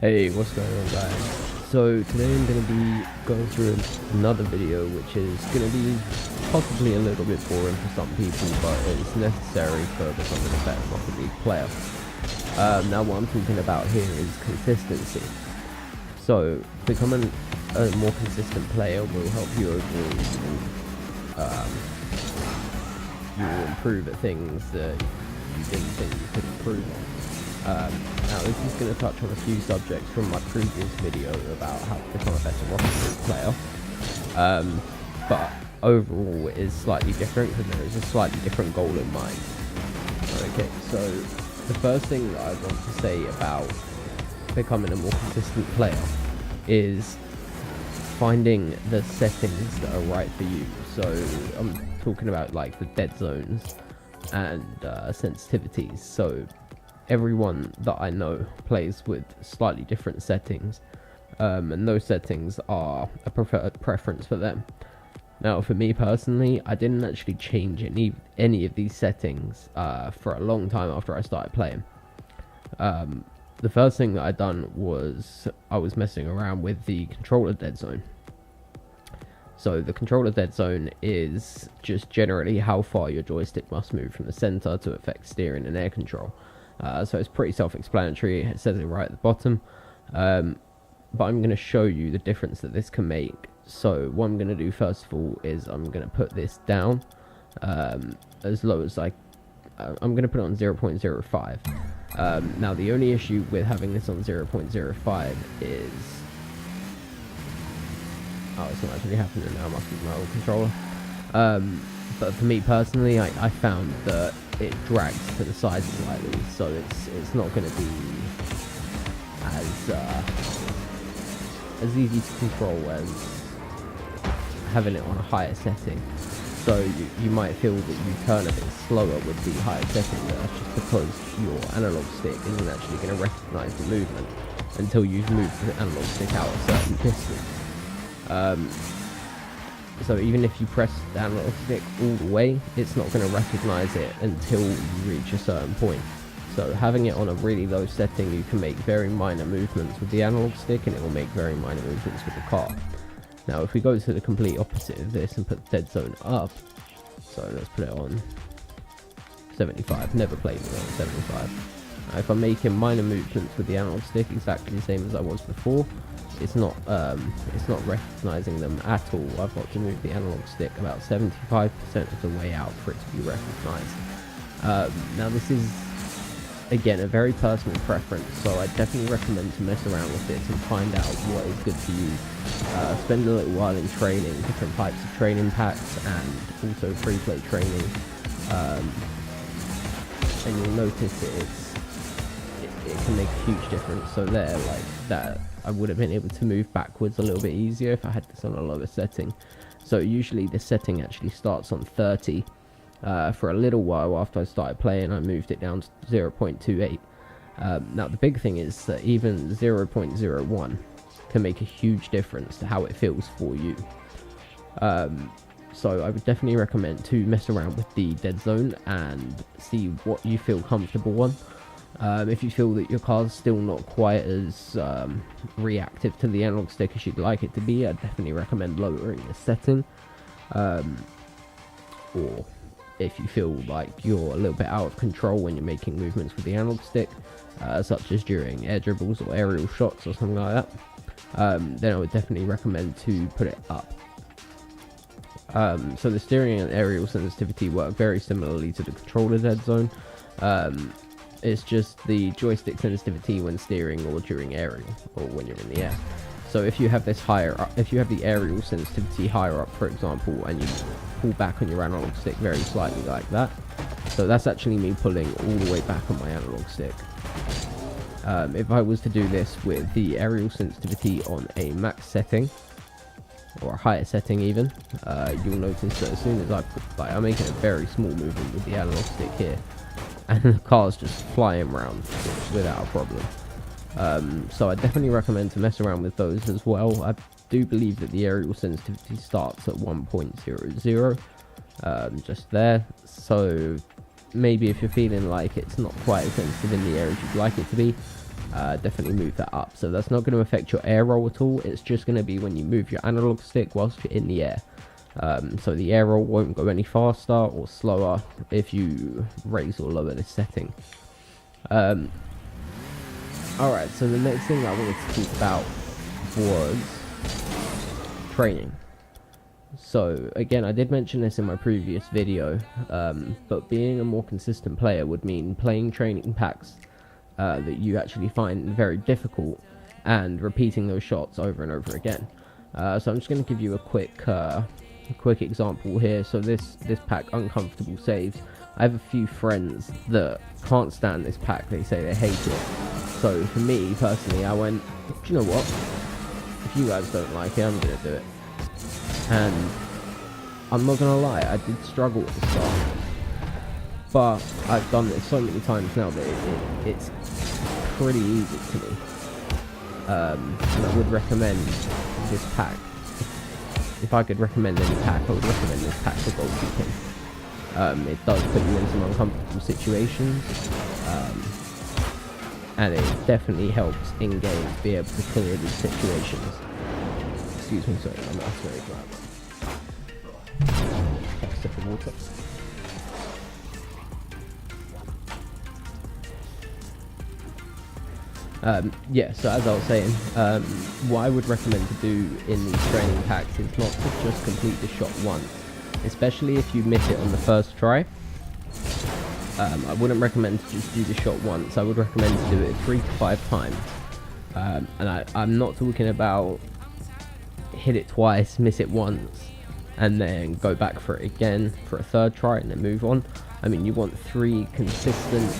Hey, what's going on, guys? So today I'm going to be going through another video which is going to be possibly a little bit boring for some people, but it's necessary for becoming a better Rocket League player. Now what I'm talking about here is consistency. So becoming a more consistent player will help you overall. You will improve at things that you didn't think you could improve on. Now this is going to touch on a few subjects from my previous video about how to become a better Rocket League player, but overall it is slightly different because there is a slightly different goal in mind. Okay, so the first thing that I want to say about becoming a more consistent player is finding the settings that are right for you. So I'm talking about like the dead zones and sensitivities. So everyone that I know plays with slightly different settings, and those settings are a preferred preference for them. Now for me personally, I didn't actually change any of these settings for a long time after I started playing. The first thing that I done was I was messing around with the controller dead zone. So the controller dead zone is just generally how far your joystick must move from the center to affect steering and air control. So it's pretty self-explanatory. It says it right at the bottom, but I'm going to show you the difference that this can make. So what I'm going to do first of all is I'm going to put this down as low as I'm going to put it on 0.05. Now the only issue with having this on 0.05 is it's not actually happening now. I must be my old controller. But for me personally, I found that it drags to the side slightly, so it's not going to be as easy to control as having it on a higher setting. So you might feel that you turn a bit slower with the higher setting, but that's just because your analog stick isn't actually going to recognize the movement until you've moved the analog stick out a certain distance. So even if you press the analog stick all the way, it's not going to recognize it until you reach a certain point. So having it on a really low setting, you can make very minor movements with the analog stick and it will make very minor movements with the car. Now if we go to the complete opposite of this and put the dead zone up, so let's put it on 75, never played with it on 75. Now if I'm making minor movements with the analog stick exactly the same as I was before, it's not recognizing them at all. I've got to move the analog stick about 75% of the way out for it to be recognized. Now this is again a very personal preference, so I definitely recommend to mess around with this and find out what is good for you. Spend a little while in training, different types of training packs and also free play training, and you'll notice it can make a huge difference. So there, like that, I would have been able to move backwards a little bit easier if I had this on a lower setting. So usually this setting actually starts on 30. For a little while after I started playing, I moved it down to 0.28. Now the big thing is that even 0.01 can make a huge difference to how it feels for you. So I would definitely recommend to mess around with the dead zone and see what you feel comfortable on. If you feel that your car's still not quite as reactive to the analog stick as you'd like it to be, I'd definitely recommend lowering the setting. Or if you feel like you're a little bit out of control when you're making movements with the analog stick, such as during air dribbles or aerial shots or something like that, then I would definitely recommend to put it up. So the steering and aerial sensitivity work very similarly to the controller dead zone. It's just the joystick sensitivity when steering or during aerial or when you're in the air. So if you have this higher up, if you have the aerial sensitivity higher up, for example, and you pull back on your analog stick very slightly like that, so that's actually me pulling all the way back on my analog stick. If I was to do this with the aerial sensitivity on a max setting or a higher setting even, you'll notice that as soon as I'm making a very small movement with the analog stick here, and the car's just flying around without a problem. So I definitely recommend to mess around with those as well. I do believe that the aerial sensitivity starts at 1.00, just there. So maybe if you're feeling like it's not quite as sensitive in the air as you'd like it to be, definitely move that up. So that's not going to affect your air roll at all. It's just going to be when you move your analog stick whilst you're in the air. So the air roll won't go any faster or slower if you raise or lower this setting. Alright, so the next thing I wanted to talk about was training. So again, I did mention this in my previous video, but being a more consistent player would mean playing training packs that you actually find very difficult and repeating those shots over and over again. So I'm just going to give you a quick example here. So this pack, Uncomfortable Saves, I have a few friends that can't stand this pack. They say they hate it. So for me personally, I went, do you know what, if you guys don't like it, I'm going to do it. And I'm not going to lie, I did struggle at the start, but I've done this so many times now that it's pretty easy to me. And I would recommend this pack. If I could recommend any pack, I would recommend this pack for goalkeeping. It does put you in some uncomfortable situations, and it definitely helps in game to be able to clear these situations. Excuse me, sorry, I'm not very glad. Take a sip of water. Yeah, so as I was saying, what I would recommend to do in these training packs is not to just complete the shot once, especially if you miss it on the first try. I wouldn't recommend to just do the shot once. I would recommend to do it 3 to 5 times. And I'm not talking about hit it twice, miss it once, and then go back for it again for a third try and then move on. I mean, you want 3 consistent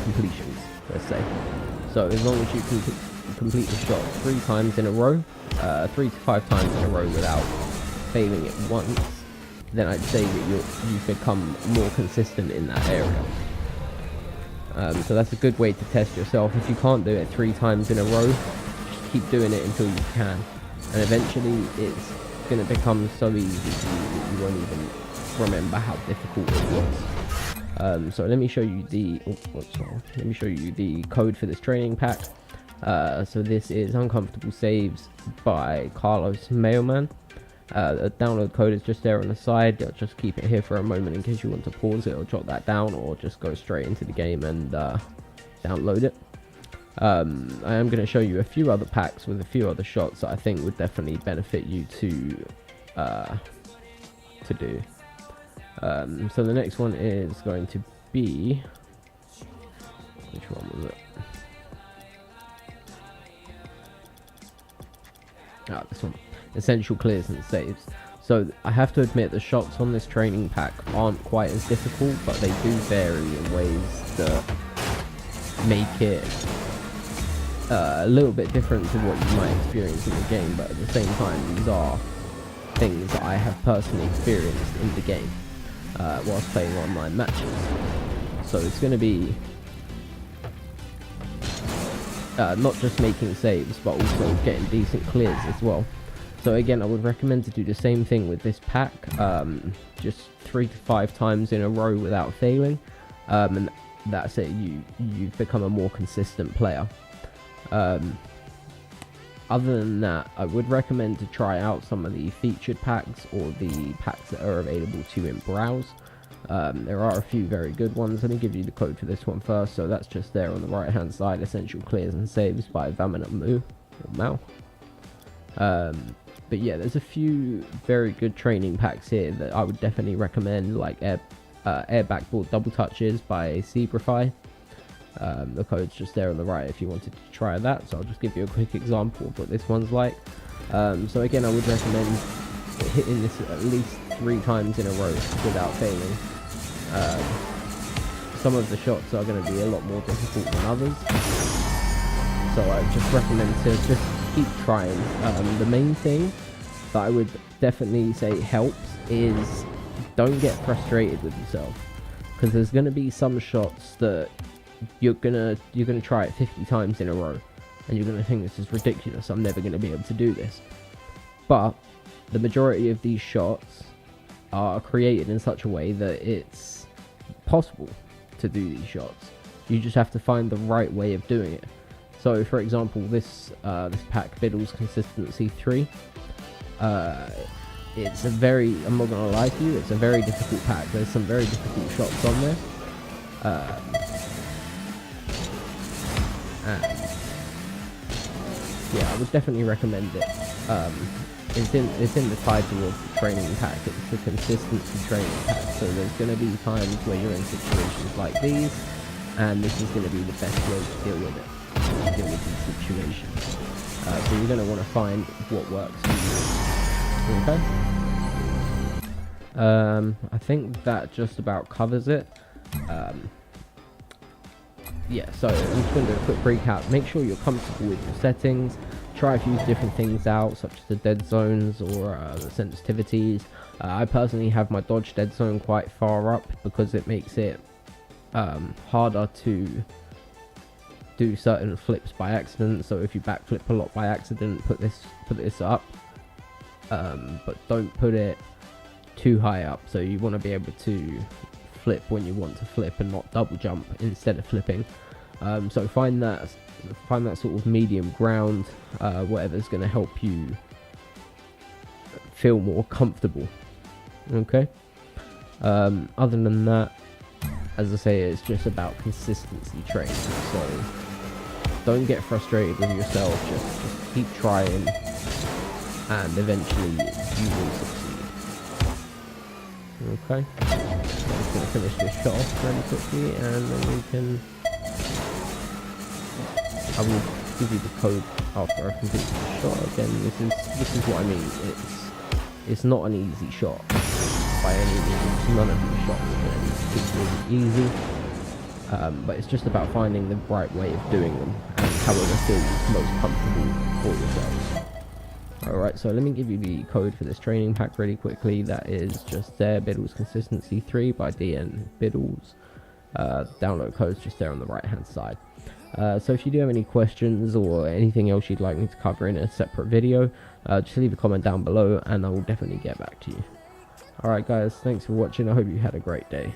completions, let's say. So as long as you can complete the shot 3 times in a row, 3 to 5 times in a row without failing it once, then I'd say that you've become more consistent in that area. So that's a good way to test yourself. If you can't do it 3 times in a row, just keep doing it until you can, and eventually it's going to become so easy to you that you won't even remember how difficult it was. So let me show you the code for this training pack. So this is Uncomfortable Saves by Carlos Mailman. The download code is just there on the side. I'll just keep it here for a moment in case you want to pause it or jot that down, or just go straight into the game and download it. I am going to show you a few other packs with a few other shots that I think would definitely benefit you to do. So the next one is going to be, which one was it? This one. Essential clears and saves. So I have to admit the shots on this training pack aren't quite as difficult, but they do vary in ways that make it a little bit different to what you might experience in the game, but at the same time these are things that I have personally experienced in the game whilst playing online matches. So it's going to be not just making saves, but also getting decent clears as well. So again, I would recommend to do the same thing with this pack, just 3 to 5 times in a row without failing, and that's it. You've become a more consistent player. Other than that, I would recommend to try out some of the featured packs or the packs that are available to you in Browse. There are a few very good ones. Let me give you the code for this one first. So that's just there on the right hand side. Essential Clears and Saves by Vamana or Mal. But yeah, there's a few very good training packs here that I would definitely recommend, like Air Backboard Double Touches by Seebrify. The code's just there on the right if you wanted to try that. So I'll just give you a quick example of what this one's like. So again, I would recommend hitting this at least 3 times in a row without failing. Some of the shots are going to be a lot more difficult than others, so I just recommend to just keep trying. The main thing that I would definitely say helps is don't get frustrated with yourself, because there's going to be some shots that you're gonna try it 50 times in a row and you're gonna think, this is ridiculous, I'm never gonna be able to do this. But the majority of these shots are created in such a way that it's possible to do these shots. You just have to find the right way of doing it. So for example, this pack, Biddles Consistency 3, it's a very, I'm not gonna lie to you, it's a very difficult pack. There's some very difficult shots on there. And yeah, I would definitely recommend it. It's in the title of the training pack. It's the consistency training pack. So there's going to be times where you're in situations like these, and this is going to be the best way to deal with it. To deal with these situations. So you're going to want to find what works for you. Okay. I think that just about covers it. Yeah, so I'm just going to do a quick recap. Make sure you're comfortable with your settings. Try a few different things out, such as the dead zones or the sensitivities. I personally have my dodge dead zone quite far up because it makes it harder to do certain flips by accident. So if you backflip a lot by accident, put this up, but don't put it too high up. So you want to be able to flip when you want to flip and not double jump instead of flipping. So find that sort of medium ground, whatever's going to help you feel more comfortable. Okay. Other than that, as I say, it's just about consistency training. So don't get frustrated with yourself. Just keep trying, and eventually you will succeed. Okay. I'm just going to finish this shot off really quickly, and then we can. I will give you the code after I complete the shot. Again, this is what I mean. It's not an easy shot by any means. None of these shots are particularly easy, but it's just about finding the right way of doing them and however feels most comfortable for yourself. Alright, so let me give you the code for this training pack really quickly. That is just there, Biddles Consistency 3 by DN Biddles. Download code's just there on the right hand side. So if you do have any questions or anything else you'd like me to cover in a separate video, just leave a comment down below and I will definitely get back to you. Alright guys, thanks for watching. I hope you had a great day.